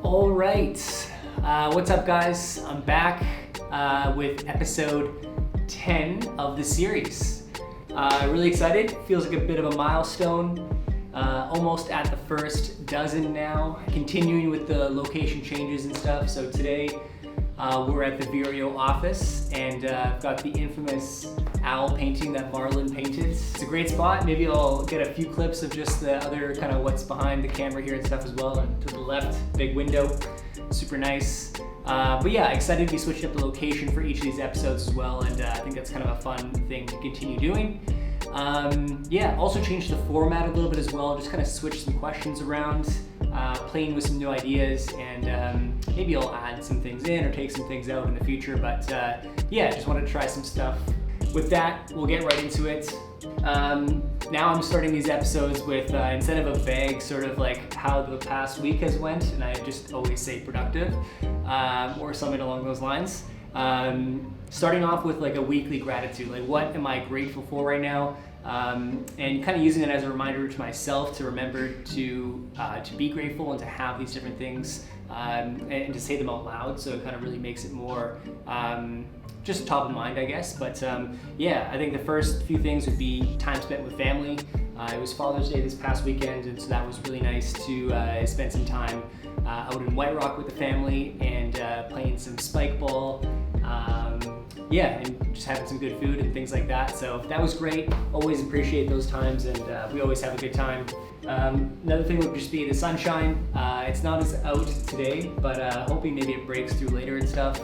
All right, what's up guys? I'm back with episode 10 of the series. Really excited, feels like a bit of a milestone. Almost at the first dozen now, continuing with the location changes and stuff. So today we're at the Vireo office and I've got the infamous owl painting that Marlon painted. It's a great spot. Maybe I'll get a few clips of just the other kind of what's behind the camera here and stuff as well. And to the left, big window, super nice. But yeah, excited to be switching up the location for each of these episodes as well. And I think that's kind of a fun thing to continue doing. Yeah, also changed the format a little bit as well, just kind of switch some questions around, playing with some new ideas, and maybe I'll add some things in or take some things out in the future, but yeah, just wanted to try some stuff. With that, we'll get right into it. Now I'm starting these episodes with, instead of a vague sort of like how the past week has went, and I just always say productive, or something along those lines. Starting off with like a weekly gratitude, like what am I grateful for right now? And kind of using it as a reminder to myself to remember to be grateful and to have these different things and to say them out loud. So it kind of really makes it more just top of mind, I guess. But yeah, I think the first few things would be time spent with family. It was Father's Day this past weekend, and so that was really nice to spend some time out in White Rock with the family and playing some spike ball. Yeah, and just having some good food and things like that. So that was great. Always appreciate those times, and we always have a good time. Another thing would just be the sunshine. It's not as out today, but hoping maybe it breaks through later and stuff.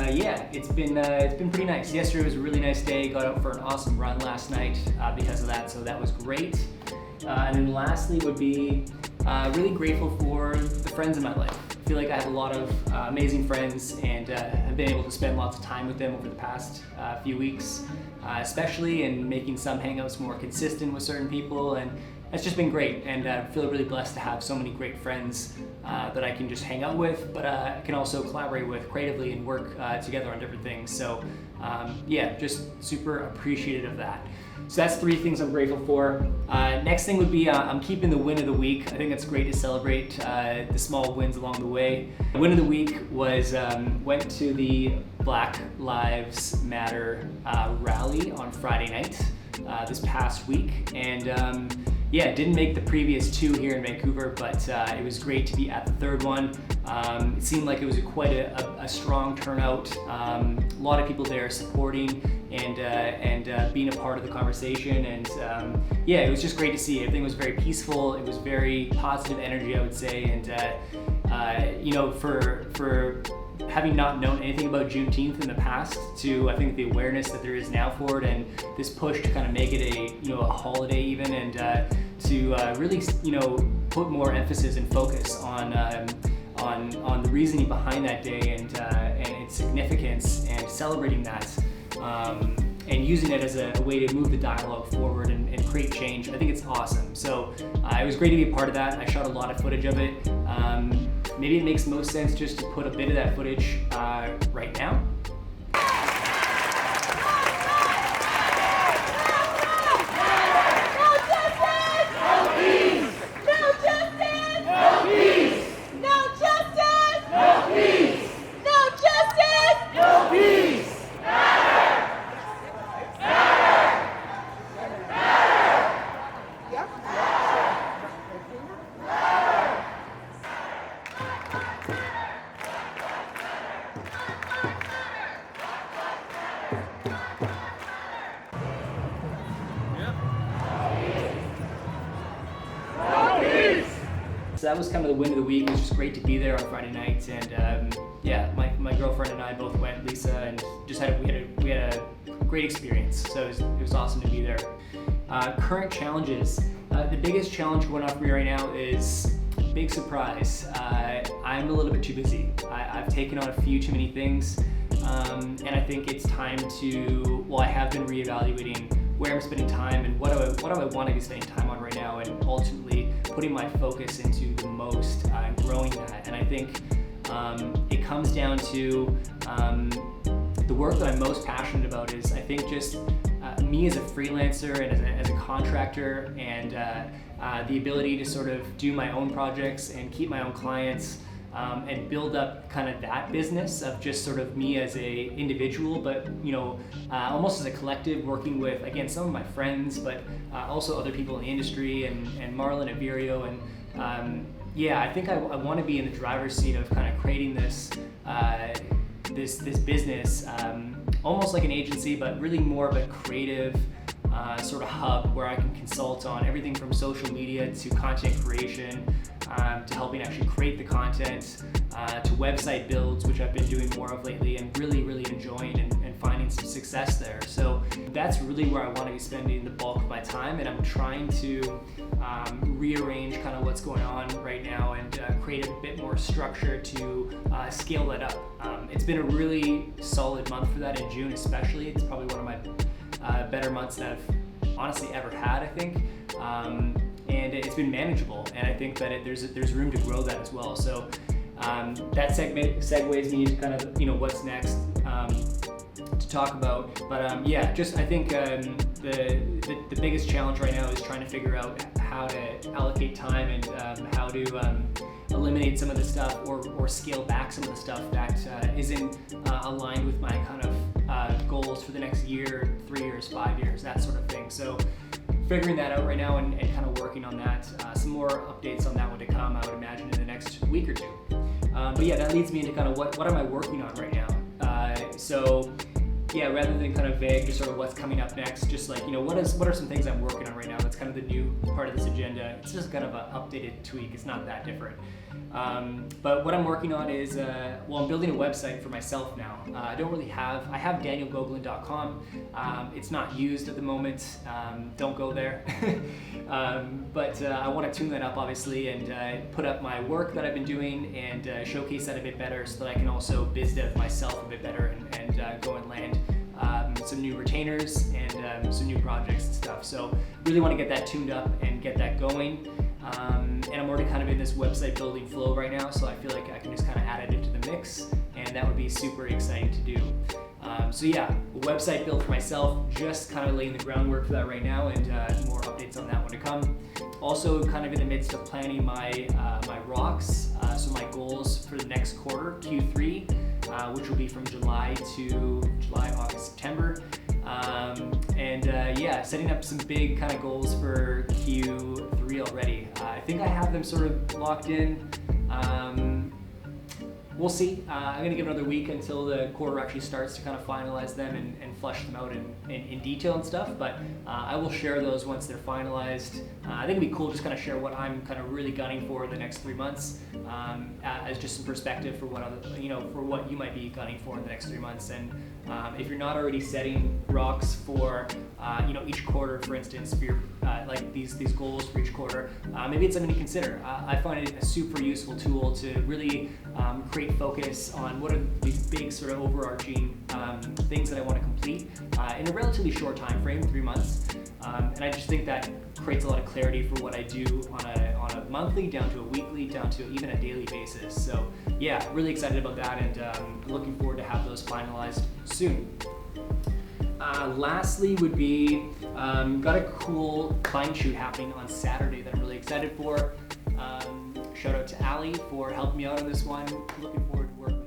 Yeah, it's been pretty nice. Yesterday was a really nice day. Got out for an awesome run last night because of that, so that was great. And then lastly would be really grateful for the friends in my life. I feel like I have a lot of amazing friends and have been able to spend lots of time with them over the past few weeks, especially in making some hangouts more consistent with certain people, and it's just been great, and I feel really blessed to have so many great friends that I can just hang out with, but I can also collaborate with creatively and work together on different things. So yeah, just super appreciative of that. So that's 3 things I'm grateful for. Next thing would be I'm keeping the win of the week. I think it's great to celebrate the small wins along the way. The win of the week was went to the Black Lives Matter rally on Friday night this past week, and yeah, didn't make the previous 2 here in Vancouver, but it was great to be at the 3rd one. It seemed like it was quite a strong turnout. A lot of people there supporting and being a part of the conversation, and yeah, it was just great to see. Everything was very peaceful. It was very positive energy, I would say, and you know, for having not known anything about Juneteenth in the past, to I think the awareness that there is now for it, and this push to kind of make it a a holiday even, and to really put more emphasis and focus on the reasoning behind that day and its significance, and celebrating that, and using it as a way to move the dialogue forward and create change. I think it's awesome. So it was great to be a part of that. I shot a lot of footage of it. Maybe it makes most sense just to put a bit of that footage right now. So that was kind of the win of the week. It was just great to be there on Friday night, and yeah, my girlfriend and I both went, Lisa, and just we had a great experience. So it was awesome to be there. Current challenges. The biggest challenge going on for me right now is, big surprise, I'm a little bit too busy. I've taken on a few too many things, and I think it's time to. Well, I have been reevaluating where I'm spending time and what do I want to be spending time on right now, and ultimately putting my focus into the most and growing that. And I think it comes down to the work that I'm most passionate about is, I think, just me as a freelancer and as a contractor, and the ability to sort of do my own projects and keep my own clients, and build up kind of that business of just sort of me as a individual, but almost as a collective, working with, again, some of my friends, but also other people in the industry, and Marlon at Vireo. And I think I want to be in the driver's seat of kind of creating this this business, almost like an agency, but really more of a creative sort of hub where I can consult on everything from social media to content creation, to helping actually create the content, to website builds, which I've been doing more of lately and really enjoying and finding some success there. So that's really where I want to be spending the bulk of my time, and I'm trying to rearrange kind of what's going on right now and create a bit more structure to scale that up. It's been a really solid month for that in June especially. It's probably one of my better months that I've honestly ever had, I think. And it's been manageable, and I think that there's room to grow that as well. So that segues me to kind of what's next to talk about. But I think the biggest challenge right now is trying to figure out how to allocate time and how to eliminate some of the stuff or scale back some of the stuff that isn't aligned with my kind of goals for the next year, 3 years, 5 years, that sort of thing. So figuring that out right now and kind of working on that. Some more updates on that one to come, I would imagine, in the next week or two. That leads me into kind of what am I working on right now. Rather than kind of vague, just sort of what's coming up next, just like, what are some things I'm working on right now? That's kind of the new part of this agenda. It's just kind of an updated tweak. It's not that different. But what I'm working on is, I'm building a website for myself now. I have danielgogolin.com. It's not used at the moment. Don't go there. But I want to tune that up, obviously, and put up my work that I've been doing and showcase that a bit better so that I can also biz dev myself a bit better and go and land some new retainers and some new projects and stuff. So really want to get that tuned up and get that going. And I'm already kind of in this website building flow right now, so I feel like I can just kind of add it into the mix, and that would be super exciting to do. A website built for myself, just kind of laying the groundwork for that right now, and more updates on that one to come. Also kind of in the midst of planning my rocks, so my goals for the next quarter, Q3, which will be from July, August, September. Setting up some big kind of goals for Q3 already. I think I have them sort of locked in. We'll see. I'm going to give another week until the quarter actually starts to kind of finalize them and flesh them out in detail and stuff, but I will share those once they're finalized. I think it'd be cool just kind of share what I'm kind of really gunning for the next 3 months, as just some perspective for what you might be gunning for in the next 3 months. And if you're not already setting rocks for each quarter, for instance, for your, like these goals for each quarter, maybe it's something to consider. I find it a super useful tool to really create focus on what are these big sort of overarching things that I want to complete in a relatively short time frame, 3 months. And I just think that creates a lot of clarity for what I do on a monthly, down to a weekly, down to even a daily basis. So yeah, really excited about that, and looking forward to have those finalized soon. Lastly would be, got a cool client shoot happening on Saturday that I'm really excited for. Shout out to Ali for helping me out on this one. Looking forward to working